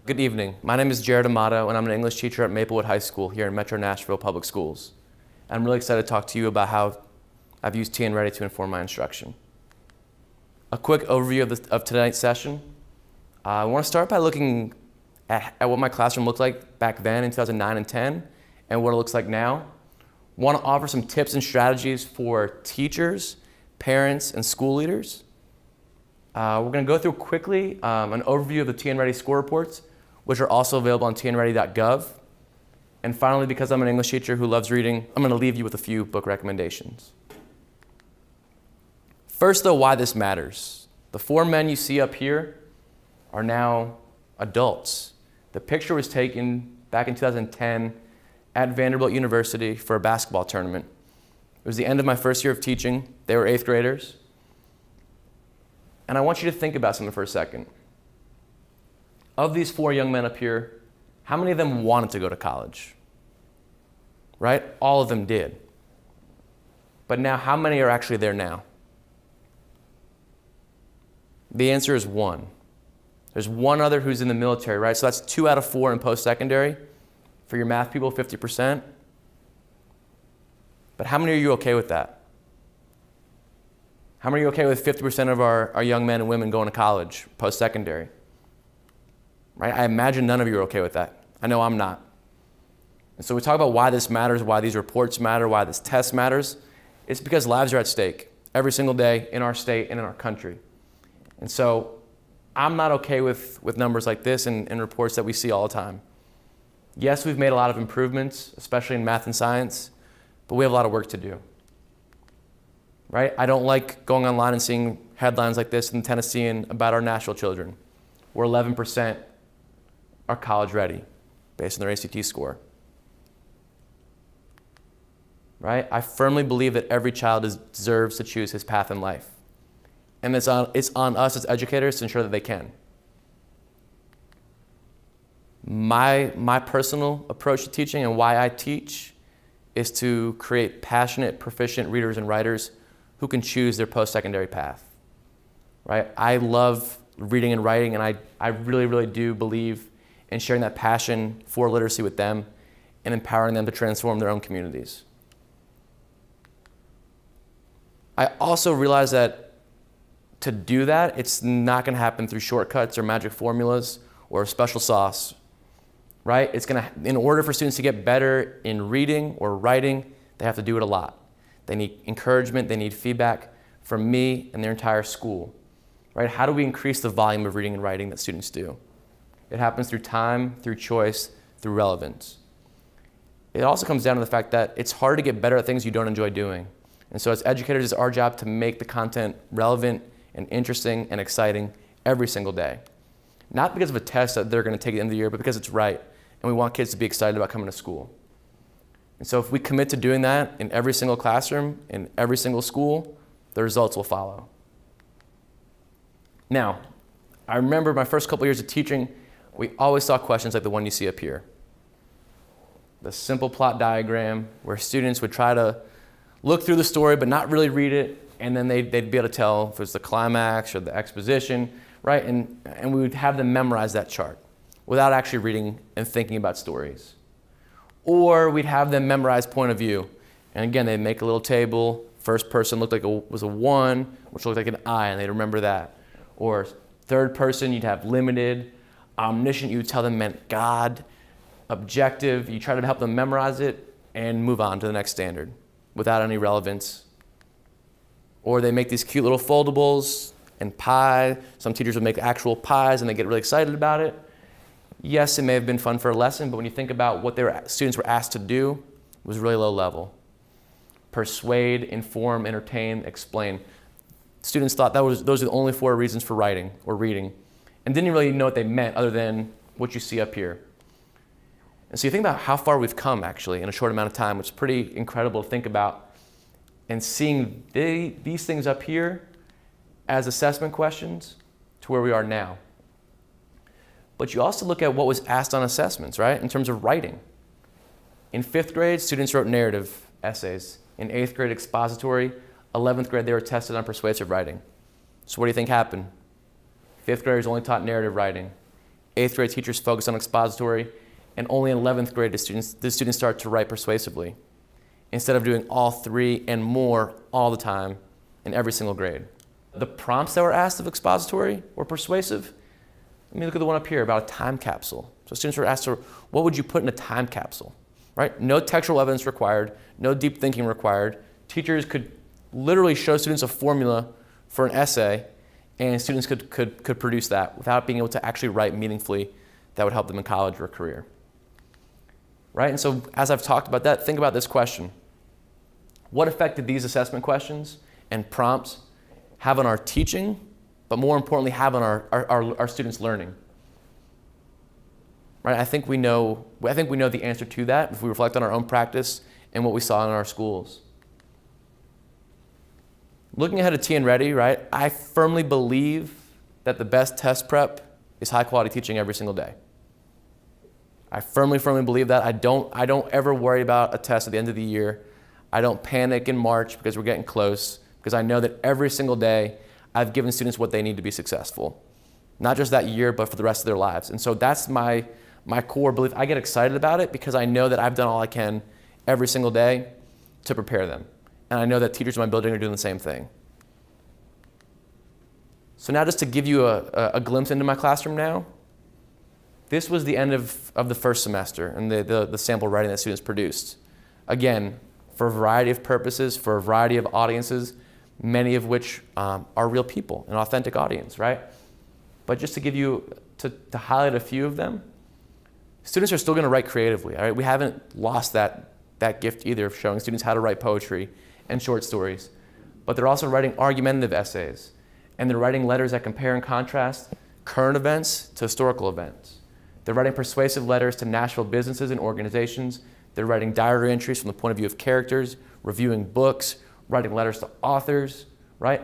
Good evening. My name is Jared Amato, and I'm an English teacher at Maplewood High School here in Metro Nashville Public Schools. I'm really excited to talk to you about how I've used TNReady to inform my instruction. A quick overview of tonight's session. I want to start by looking at what my classroom looked like back then in 2009 and 10 and what it looks like now. I want to offer some tips and strategies for teachers, parents, and school leaders. We're going to go through quickly an overview of the TNReady score reports, which are also available on tnready.gov. And finally, because I'm an English teacher who loves reading, I'm going to leave you with a few book recommendations. First, though, why this matters. The four men you see up here are now adults. The picture was taken back in 2010 at Vanderbilt University for a basketball tournament. It was the end of my first year of teaching. They were 8th graders. And I want you to think about something for a second. Of these four young men up here, how many of them wanted to go to college? Right? All of them did. But now, how many are actually there now? The answer is one. There's one other who's in the military, right? So that's 2 out of 4 in post-secondary. For your math people, 50%. But how many are you okay with that? How many are you okay with 50% of our young men and women going to college, post-secondary? Right? I imagine none of you are okay with that. I know I'm not. And so we talk about why this matters, why these reports matter, why this test matters. It's because lives are at stake every single day in our state and in our country. And so I'm not okay with numbers like this and reports that we see all the time. Yes, we've made a lot of improvements, especially in math and science, but we have a lot of work to do. Right? I don't like going online and seeing headlines like this in the Tennessean about our national children, where 11% are college ready based on their ACT score. Right? I firmly believe that every child deserves to choose his path in life. And it's on us as educators to ensure that they can. My personal approach to teaching and why I teach is to create passionate, proficient readers and writers who can choose their post-secondary path. Right? I love reading and writing, and I really, really do believe in sharing that passion for literacy with them and empowering them to transform their own communities. I also realize that to do that, it's not going to happen through shortcuts or magic formulas or special sauce, right? In order for students to get better in reading or writing, they have to do it a lot. They need encouragement, they need feedback from me and their entire school, right? How do we increase the volume of reading and writing that students do? It happens through time, through choice, through relevance. It also comes down to the fact that it's hard to get better at things you don't enjoy doing. And so as educators, it's our job to make the content relevant and interesting and exciting every single day. Not because of a test that they're going to take at the end of the year, but because it's right, and we want kids to be excited about coming to school. And so if we commit to doing that in every single classroom, in every single school, the results will follow. Now, I remember my first couple years of teaching, we always saw questions like the one you see up here. The simple plot diagram where students would try to look through the story but not really read it, and then they'd be able to tell if it was the climax or the exposition, right? And we would have them memorize that chart without actually reading and thinking about stories. Or we'd have them memorize point of view. And again, they'd make a little table. First person looked like was a 1, which looked like an I, and they'd remember that. Or third person, you'd have limited. Omniscient, you would tell them meant God. Objective, you try to help them memorize it and move on to the next standard without any relevance. Or they make these cute little foldables and pie. Some teachers would make actual pies and they get really excited about it. Yes, it may have been fun for a lesson, but when you think about what students were asked to do, it was really low level. Persuade, inform, entertain, explain. Students thought those are the only 4 reasons for writing or reading, and didn't really know what they meant other than what you see up here. And so you think about how far we've come actually in a short amount of time, which is pretty incredible to think about. And seeing these things up here as assessment questions to where we are now. But you also look at what was asked on assessments, right, in terms of writing. In 5th grade, students wrote narrative essays. In 8th grade, expository. 11th grade, they were tested on persuasive writing. So what do you think happened? 5th graders only taught narrative writing. 8th grade teachers focus on expository, and only in 11th grade the students start to write persuasively, instead of doing all three and more all the time in every single grade. The prompts that were asked of expository or persuasive, let me look at the one up here about a time capsule. So students were asked, what would you put in a time capsule, right? No textual evidence required, no deep thinking required. Teachers could literally show students a formula for an essay, and students could produce that without being able to actually write meaningfully that would help them in college or career. Right? And so as I've talked about that, think about this question. What effect did these assessment questions and prompts have on our teaching, but more importantly, have on our students' learning? Right? I think we know the answer to that if we reflect on our own practice and what we saw in our schools. Looking ahead at TNReady, right, I firmly believe that the best test prep is high quality teaching every single day. I firmly believe that. I don't ever worry about a test at the end of the year. I don't panic in March because we're getting close, because I know that every single day I've given students what they need to be successful. Not just that year, but for the rest of their lives. And so that's my core belief. I get excited about it because I know that I've done all I can every single day to prepare them. And I know that teachers in my building are doing the same thing. So now just to give you a glimpse into my classroom now, this was the end of the first semester and the sample writing that students produced. Again, for a variety of purposes, for a variety of audiences, many of which are real people, an authentic audience, right? But just to give you, to highlight a few of them, students are still going to write creatively, all right? We haven't lost that gift either of showing students how to write poetry and short stories. But they're also writing argumentative essays, and they're writing letters that compare and contrast current events to historical events. They're writing persuasive letters to Nashville businesses and organizations. They're writing diary entries from the point of view of characters, reviewing books, writing letters to authors, right?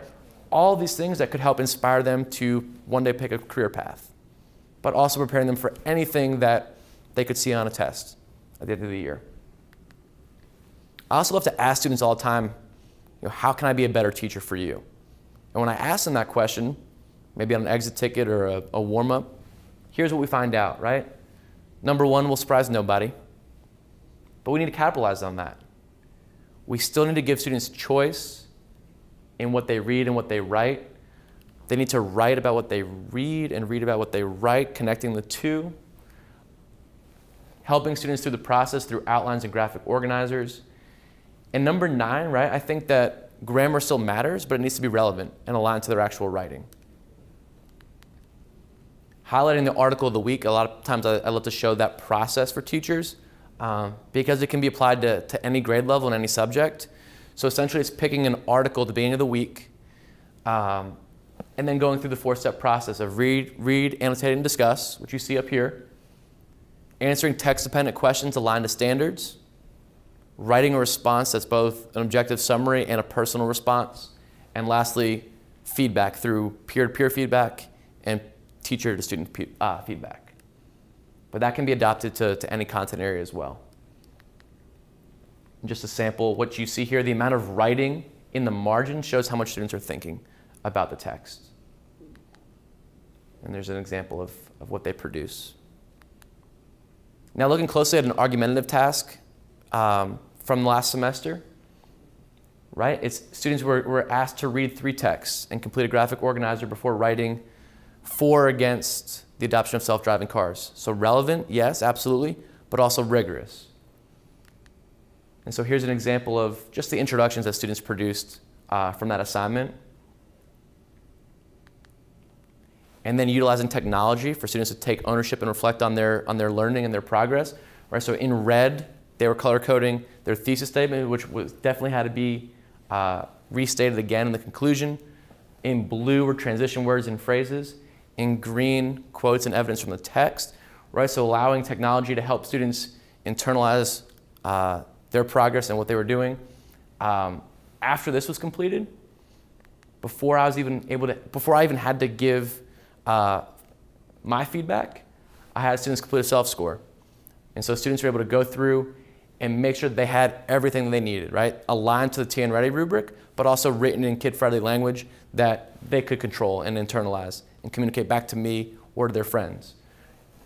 All these things that could help inspire them to one day pick a career path, but also preparing them for anything that they could see on a test at the end of the year. I also love to ask students all the time, how can I be a better teacher for you? And when I ask them that question, maybe on an exit ticket or a warm-up, here's what we find out, right? Number one, we'll surprise nobody, but we need to capitalize on that. We still need to give students choice in what they read and what they write. They need to write about what they read and read about what they write, connecting the two. Helping students through the process through outlines and graphic organizers. And number 9, right, I think that grammar still matters, but it needs to be relevant and aligned to their actual writing. Highlighting the article of the week, a lot of times I love to show that process for teachers because it can be applied to any grade level and any subject. So essentially it's picking an article at the beginning of the week and then going through the 4-step process of read, annotate, and discuss, which you see up here. Answering text-dependent questions aligned to standards. Writing a response that's both an objective summary and a personal response. And lastly, feedback through peer-to-peer feedback and teacher-to-student feedback. But that can be adopted to any content area as well. And just a sample, what you see here, the amount of writing in the margin shows how much students are thinking about the text. And there's an example of what they produce. Now looking closely at an argumentative task from last semester, right? Students were asked to read 3 texts and complete a graphic organizer before writing 4 against the adoption of self-driving cars. So relevant, yes, absolutely, but also rigorous. And so here's an example of just the introductions that students produced from that assignment. And then utilizing technology for students to take ownership and reflect on their learning and their progress. Right? So in red, they were color coding their thesis statement, which definitely had to be restated again in the conclusion. In blue were transition words and phrases. In green, quotes and evidence from the text. Right? So allowing technology to help students internalize their progress and what they were doing. After this was completed, before I even had to give my feedback, I had students complete a self-score. And so students were able to go through and make sure that they had everything they needed, right? Aligned to the TNReady rubric, but also written in kid-friendly language that they could control and internalize and communicate back to me or to their friends.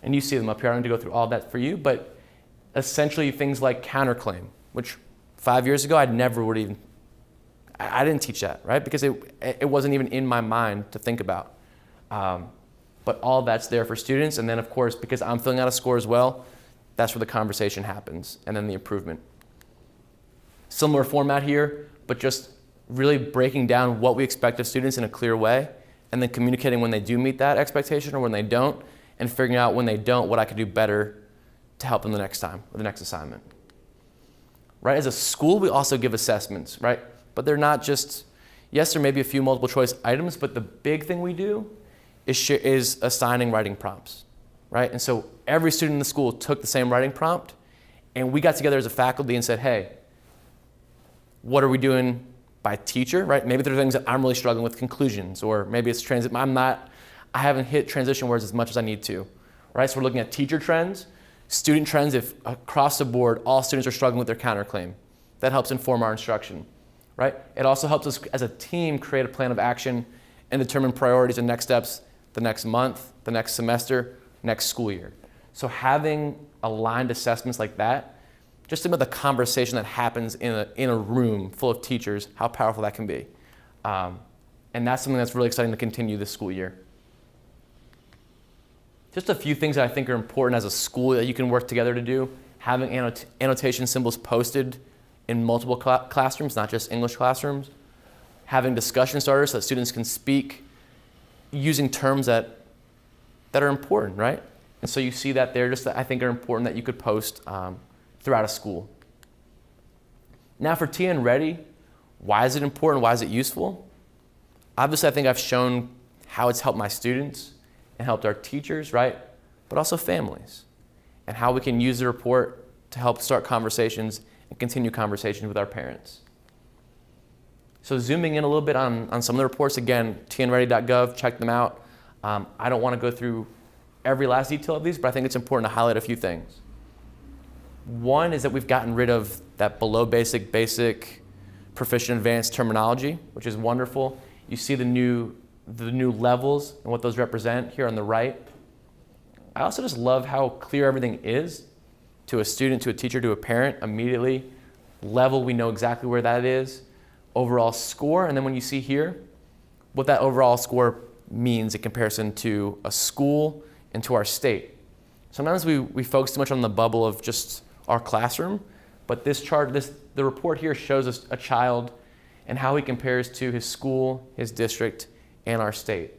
And you see them up here. I don't need to go through all that for you, but essentially things like counterclaim, which 5 years ago I didn't teach that, right? Because it wasn't even in my mind to think about. But all that's there for students. And then of course, because I'm filling out a score as well, that's where the conversation happens and then the improvement. Similar format here, but just really breaking down what we expect of students in a clear way and then communicating when they do meet that expectation or when they don't, and figuring out when they don't what I could do better to help them the next time or the next assignment. Right? As a school, we also give assessments, right? But they're not just, yes, there may be a few multiple choice items, but the big thing we do is assigning writing prompts, right? And so every student in the school took the same writing prompt, and we got together as a faculty and said, hey, what are we doing by teacher, right? Maybe there are things that I'm really struggling with, conclusions, or maybe it's I haven't hit transition words as much as I need to, right? So we're looking at teacher trends, student trends. If across the board, all students are struggling with their counterclaim, that helps inform our instruction, right? It also helps us as a team create a plan of action and determine priorities and next steps the next month, the next semester, next school year. So having aligned assessments like that, just think about the conversation that happens in a room full of teachers, how powerful that can be. And that's something that's really exciting to continue this school year. Just a few things that I think are important as a school that you can work together to do. Having annotation symbols posted in multiple classrooms, not just English classrooms. Having discussion starters so that students can speak using terms that are important, right? And so you see that there, just that I think are important that you could post throughout a school. Now for TNReady, why is it important? Why is it useful? Obviously, I think I've shown how it's helped my students and helped our teachers, right? But also families, and how we can use the report to help start conversations and continue conversations with our parents. So zooming in a little bit on some of the reports, again, tnready.gov, check them out. I don't want to go through every last detail of these, but I think it's important to highlight a few things. One is that we've gotten rid of that below basic, basic, proficient, advanced terminology, which is wonderful. You see the new levels and what those represent here on the right. I also just love how clear everything is to a student, to a teacher, to a parent immediately. Level, we know exactly where that is. Overall score, and then when you see here, what that overall score means in comparison to a school and to our state. Sometimes we focus too much on the bubble of just our classroom, but this chart, the report here shows us a child and how he compares to his school, his district, and our state,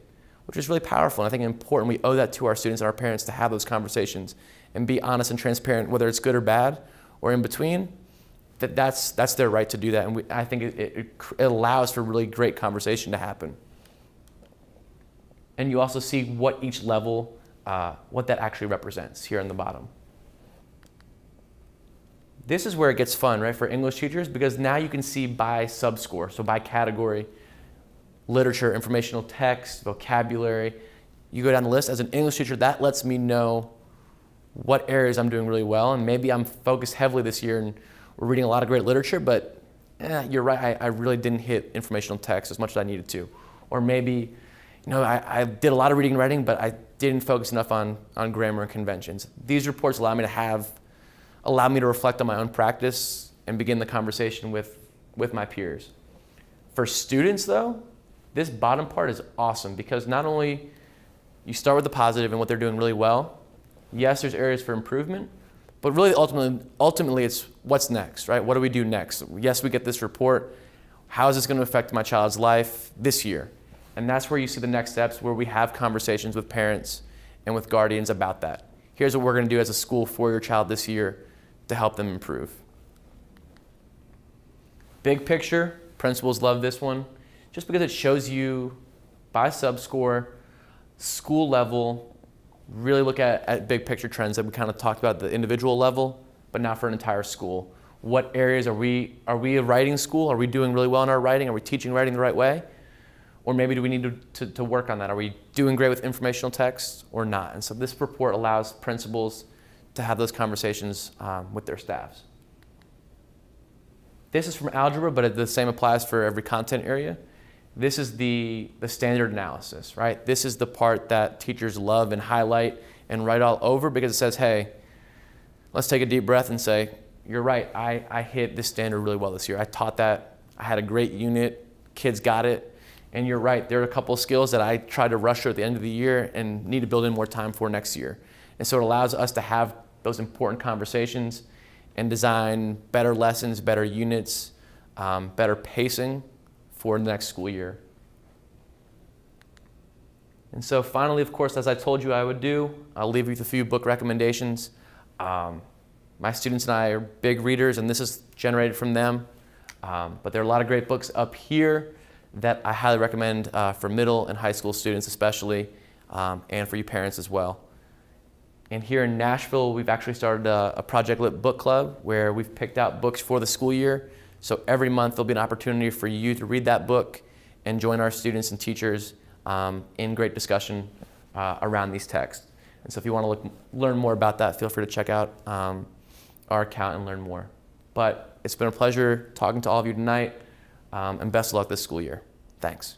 which is really powerful. And I think it's important. We owe that to our students and our parents to have those conversations and be honest and transparent, whether it's good or bad or in between. That's their right to do that. And I think it allows for really great conversation to happen. And you also see what each level, what that actually represents here on the bottom. This is where it gets fun, right, for English teachers, because now you can see by subscore, so by category, literature, informational text, vocabulary. You go down the list. As an English teacher, that lets me know what areas I'm doing really well, and maybe I'm focused heavily this year and we're reading a lot of great literature, but you're right, I really didn't hit informational text as much as I needed to. Or maybe, I did a lot of reading and writing, but I didn't focus enough on grammar and conventions. These reports allow me to reflect on my own practice and begin the conversation with my peers. For students though, this bottom part is awesome because not only you start with the positive and what they're doing really well, yes, there's areas for improvement, but really ultimately it's what's next, right? What do we do next? Yes, we get this report. How is this going to affect my child's life this year? And that's where you see the next steps, where we have conversations with parents and with guardians about that. Here's what we're going to do as a school for your child this year to help them improve. Big picture, principals love this one, just because it shows you by subscore, school level, really look at big picture trends that we kind of talked about at the individual level, but now for an entire school. What areas are we a writing school? Are we doing really well in our writing? Are we teaching writing the right way? Or maybe do we need to work on that? Are we doing great with informational text or not? And so this report allows principals to have those conversations with their staffs. This is from algebra, but the same applies for every content area. This is the standard analysis, right? This is the part that teachers love and highlight and write all over, because it says, hey, let's take a deep breath and say, you're right, I hit this standard really well this year. I taught that, I had a great unit, kids got it, and you're right, there are a couple of skills that I tried to rush through at the end of the year and need to build in more time for next year. And so it allows us to have those important conversations and design better lessons, better units, better pacing for the next school year. And so finally, of course, as I told you I would do, I'll leave you with a few book recommendations. My students and I are big readers, and this is generated from them. But there are a lot of great books up here that I highly recommend for middle and high school students especially, and for you parents as well. And here in Nashville, we've actually started a Project Lit book club where we've picked out books for the school year. So every month there'll be an opportunity for you to read that book and join our students and teachers in great discussion around these texts. And so if you want to learn more about that, feel free to check out our account and learn more. But it's been a pleasure talking to all of you tonight, and best of luck this school year. Thanks.